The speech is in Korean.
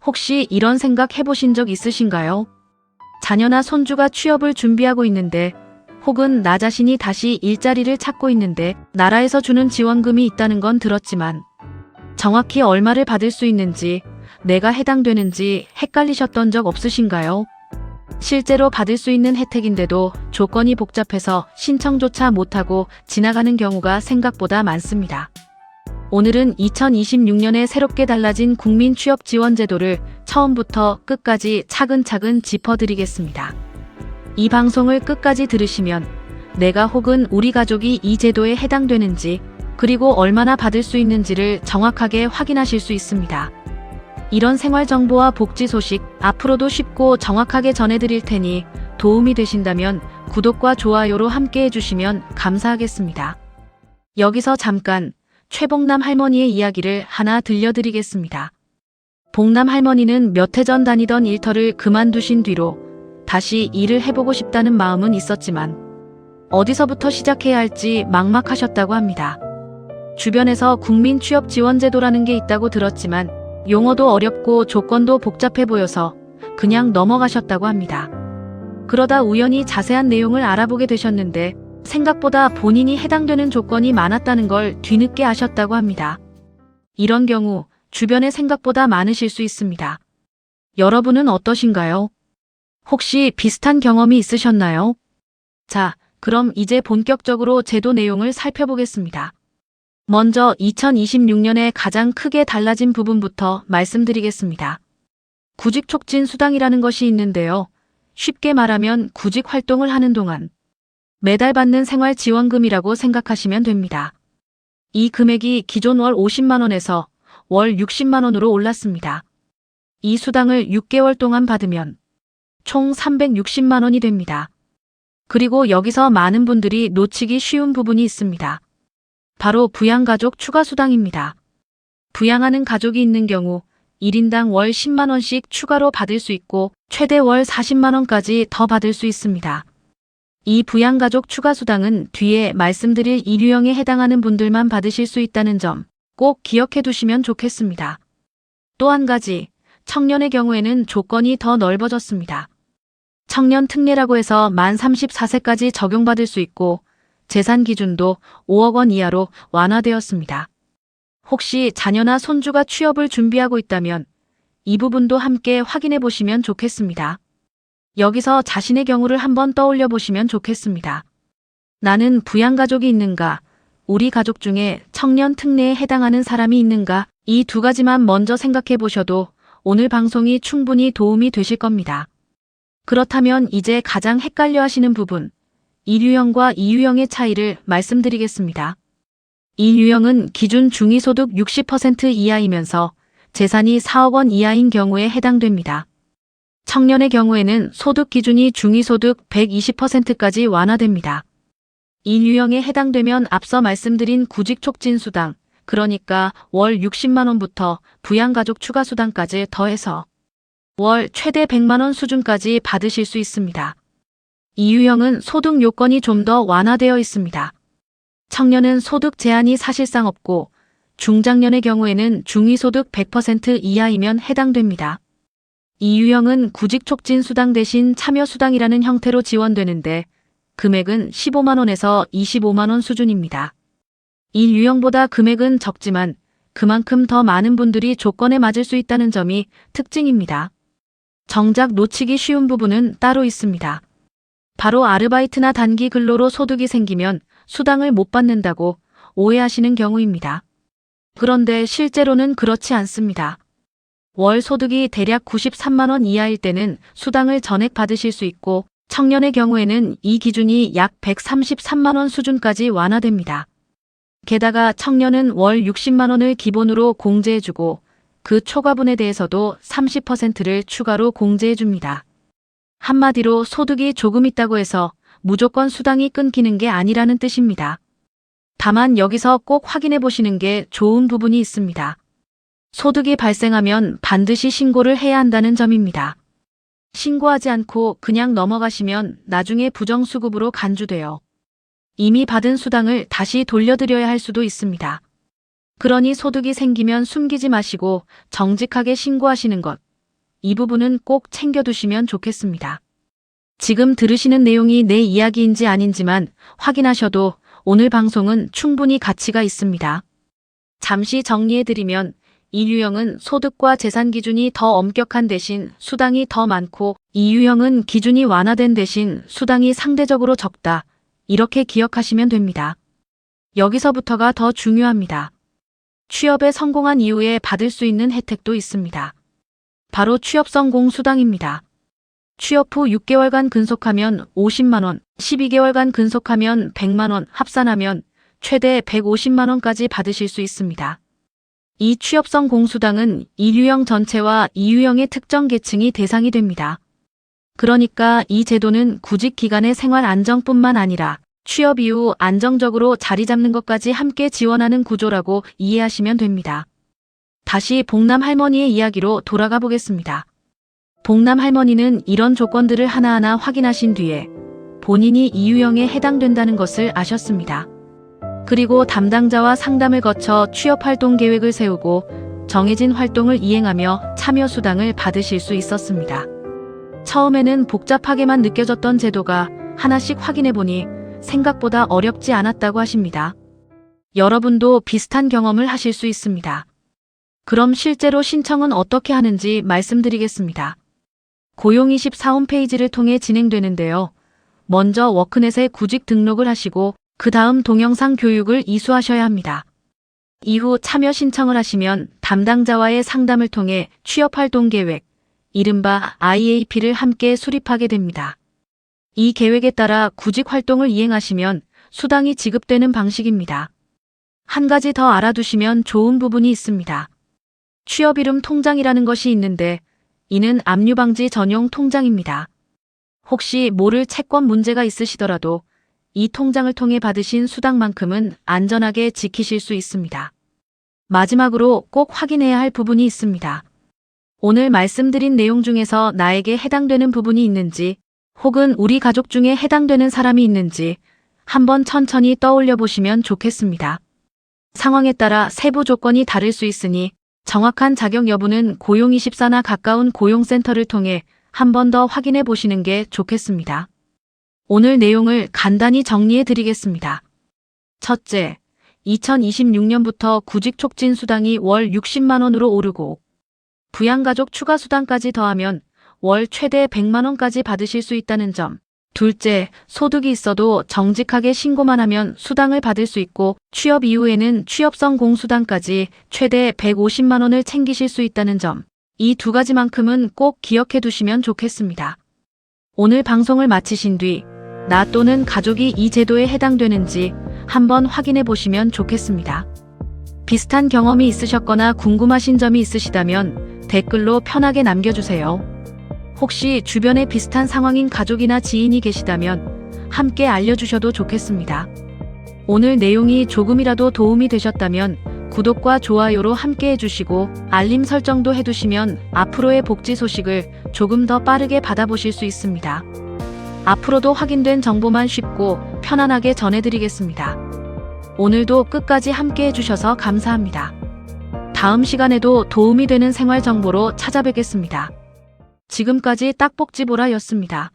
혹시 이런 생각 해보신 적 있으신가요? 자녀나 손주가 취업을 준비하고 있는데, 혹은 나 자신이 다시 일자리를 찾고 있는데 나라에서 주는 지원금이 있다는 건 들었지만 정확히 얼마를 받을 수 있는지, 내가 해당되는지 헷갈리셨던 적 없으신가요? 실제로 받을 수 있는 혜택인데도 조건이 복잡해서 신청조차 못하고 지나가는 경우가 생각보다 많습니다. 오늘은 2026년에 새롭게 달라진 국민 취업 지원 제도를 처음부터 끝까지 차근차근 짚어드리겠습니다. 이 방송을 끝까지 들으시면 내가 혹은 우리 가족이 이 제도에 해당되는지, 그리고 얼마나 받을 수 있는지를 정확하게 확인하실 수 있습니다. 이런 생활 정보와 복지 소식 앞으로도 쉽고 정확하게 전해드릴 테니 도움이 되신다면 구독과 좋아요로 함께 해주시면 감사하겠습니다. 여기서 잠깐 최봉남 할머니의 이야기를 하나 들려드리겠습니다. 봉남 할머니는 몇 해 전 다니던 일터를 그만두신 뒤로 다시 일을 해보고 싶다는 마음은 있었지만 어디서부터 시작해야 할지 막막하셨다고 합니다. 주변에서 국민 취업 지원 제도라는 게 있다고 들었지만 용어도 어렵고 조건도 복잡해 보여서 그냥 넘어가셨다고 합니다. 그러다 우연히 자세한 내용을 알아보게 되셨는데 생각보다 본인이 해당되는 조건이 많았다는 걸 뒤늦게 아셨다고 합니다. 이런 경우 주변에 생각보다 많으실 수 있습니다. 여러분은 어떠신가요? 혹시 비슷한 경험이 있으셨나요? 자, 그럼 이제 본격적으로 제도 내용을 살펴보겠습니다. 먼저 2026년에 가장 크게 달라진 부분부터 말씀드리겠습니다. 구직촉진 수당이라는 것이 있는데요. 쉽게 말하면 구직 활동을 하는 동안 매달 받는 생활지원금이라고 생각하시면 됩니다. 이 금액이 기존 월 50만 원에서 월 60만 원으로 올랐습니다. 이 수당을 6개월 동안 받으면 총 360만 원이 됩니다. 그리고 여기서 많은 분들이 놓치기 쉬운 부분이 있습니다. 바로 부양가족 추가수당입니다. 부양하는 가족이 있는 경우 1인당 월 10만 원씩 추가로 받을 수 있고 최대 월 40만 원까지 더 받을 수 있습니다. 이 부양가족 추가수당은 뒤에 말씀드릴 1유형에 해당하는 분들만 받으실 수 있다는 점 꼭 기억해 두시면 좋겠습니다. 또 한 가지, 청년의 경우에는 조건이 더 넓어졌습니다. 청년 특례라고 해서 만 34세까지 적용받을 수 있고 재산 기준도 5억 원 이하로 완화되었습니다. 혹시 자녀나 손주가 취업을 준비하고 있다면 이 부분도 함께 확인해 보시면 좋겠습니다. 여기서 자신의 경우를 한번 떠올려 보시면 좋겠습니다. 나는 부양가족이 있는가? 우리 가족 중에 청년 특례에 해당하는 사람이 있는가? 이 두 가지만 먼저 생각해 보셔도 오늘 방송이 충분히 도움이 되실 겁니다. 그렇다면 이제 가장 헷갈려 하시는 부분, 1유형과 2유형의 차이를 말씀드리겠습니다. 1유형은 기준 중위소득 60% 이하이면서 재산이 4억 원 이하인 경우에 해당됩니다. 청년의 경우에는 소득 기준이 중위소득 120%까지 완화됩니다. 1유형에 해당되면 앞서 말씀드린 구직촉진수당, 그러니까 월 60만 원부터 부양가족 추가수당까지 더해서 월 최대 100만 원 수준까지 받으실 수 있습니다. 2유형은 소득 요건이 좀 더 완화되어 있습니다. 청년은 소득 제한이 사실상 없고 중장년의 경우에는 중위소득 100% 이하이면 해당됩니다. 2유형은 구직촉진수당 대신 참여수당이라는 형태로 지원되는데 금액은 15만 원에서 25만 원 수준입니다. 1유형보다 금액은 적지만 그만큼 더 많은 분들이 조건에 맞을 수 있다는 점이 특징입니다. 정작 놓치기 쉬운 부분은 따로 있습니다. 바로 아르바이트나 단기 근로로 소득이 생기면 수당을 못 받는다고 오해하시는 경우입니다. 그런데 실제로는 그렇지 않습니다. 월 소득이 대략 93만 원 이하일 때는 수당을 전액 받으실 수 있고 청년의 경우에는 이 기준이 약 133만 원 수준까지 완화됩니다. 게다가 청년은 월 60만 원을 기본으로 공제해주고 그 초과분에 대해서도 30%를 추가로 공제해줍니다. 한마디로 소득이 조금 있다고 해서 무조건 수당이 끊기는 게 아니라는 뜻입니다. 다만 여기서 꼭 확인해 보시는 게 좋은 부분이 있습니다. 소득이 발생하면 반드시 신고를 해야 한다는 점입니다. 신고하지 않고 그냥 넘어가시면 나중에 부정수급으로 간주되어 이미 받은 수당을 다시 돌려드려야 할 수도 있습니다. 그러니 소득이 생기면 숨기지 마시고 정직하게 신고하시는 것 이 부분은 꼭 챙겨두시면 좋겠습니다. 지금 들으시는 내용이 내 이야기인지 아닌지만 확인하셔도 오늘 방송은 충분히 가치가 있습니다. 잠시 정리해드리면 이 유형은 소득과 재산 기준이 더 엄격한 대신 수당이 더 많고, 이 유형은 기준이 완화된 대신 수당이 상대적으로 적다. 이렇게 기억하시면 됩니다. 여기서부터가 더 중요합니다. 취업에 성공한 이후에 받을 수 있는 혜택도 있습니다. 바로 취업 성공 수당입니다. 취업 후 6개월간 근속하면 50만 원, 12개월간 근속하면 100만 원, 합산하면 최대 150만 원까지 받으실 수 있습니다. 이 취업성 공수당은 이 유형 전체와 이 유형의 특정 계층이 대상이 됩니다. 그러니까 이 제도는 구직 기간의 생활 안정뿐만 아니라 취업 이후 안정적으로 자리 잡는 것까지 함께 지원하는 구조라고 이해하시면 됩니다. 다시 봉남 할머니의 이야기로 돌아가 보겠습니다. 봉남 할머니는 이런 조건들을 하나하나 확인하신 뒤에 본인이 이 유형에 해당된다는 것을 아셨습니다. 그리고 담당자와 상담을 거쳐 취업 활동 계획을 세우고 정해진 활동을 이행하며 참여 수당을 받으실 수 있었습니다. 처음에는 복잡하게만 느껴졌던 제도가 하나씩 확인해보니 생각보다 어렵지 않았다고 하십니다. 여러분도 비슷한 경험을 하실 수 있습니다. 그럼 실제로 신청은 어떻게 하는지 말씀드리겠습니다. 고용24 홈페이지를 통해 진행되는데요. 먼저 워크넷에 구직 등록을 하시고 그 다음 동영상 교육을 이수하셔야 합니다. 이후 참여 신청을 하시면 담당자와의 상담을 통해 취업활동 계획, 이른바 IAP를 함께 수립하게 됩니다. 이 계획에 따라 구직 활동을 이행하시면 수당이 지급되는 방식입니다. 한 가지 더 알아두시면 좋은 부분이 있습니다. 취업 이름 통장이라는 것이 있는데 이는 압류 방지 전용 통장입니다. 혹시 모를 채권 문제가 있으시더라도 이 통장을 통해 받으신 수당만큼은 안전하게 지키실 수 있습니다. 마지막으로 꼭 확인해야 할 부분이 있습니다. 오늘 말씀드린 내용 중에서 나에게 해당되는 부분이 있는지 혹은 우리 가족 중에 해당되는 사람이 있는지 한번 천천히 떠올려 보시면 좋겠습니다. 상황에 따라 세부 조건이 다를 수 있으니 정확한 자격 여부는 고용24나 가까운 고용센터를 통해 한 번 더 확인해 보시는 게 좋겠습니다. 오늘 내용을 간단히 정리해 드리겠습니다. 첫째, 2026년부터 구직 촉진 수당이 월 60만 원으로 오르고 부양가족 추가 수당까지 더하면 월 최대 100만 원까지 받으실 수 있다는 점. 둘째, 소득이 있어도 정직하게 신고만 하면 수당을 받을 수 있고 취업 이후에는 취업성 공수당까지 최대 150만 원을 챙기실 수 있다는 점. 이 두 가지만큼은 꼭 기억해 두시면 좋겠습니다. 오늘 방송을 마치신 뒤 나 또는 가족이 이 제도에 해당되는지 한번 확인해 보시면 좋겠습니다. 비슷한 경험이 있으셨거나 궁금하신 점이 있으시다면 댓글로 편하게 남겨주세요. 혹시 주변에 비슷한 상황인 가족이나 지인이 계시다면 함께 알려주셔도 좋겠습니다. 오늘 내용이 조금이라도 도움이 되셨다면 구독과 좋아요로 함께 해주시고 알림 설정도 해두시면 앞으로의 복지 소식을 조금 더 빠르게 받아보실 수 있습니다. 앞으로도 확인된 정보만 쉽고 편안하게 전해드리겠습니다. 오늘도 끝까지 함께 해주셔서 감사합니다. 다음 시간에도 도움이 되는 생활 정보로 찾아뵙겠습니다. 지금까지 딱복지보라였습니다.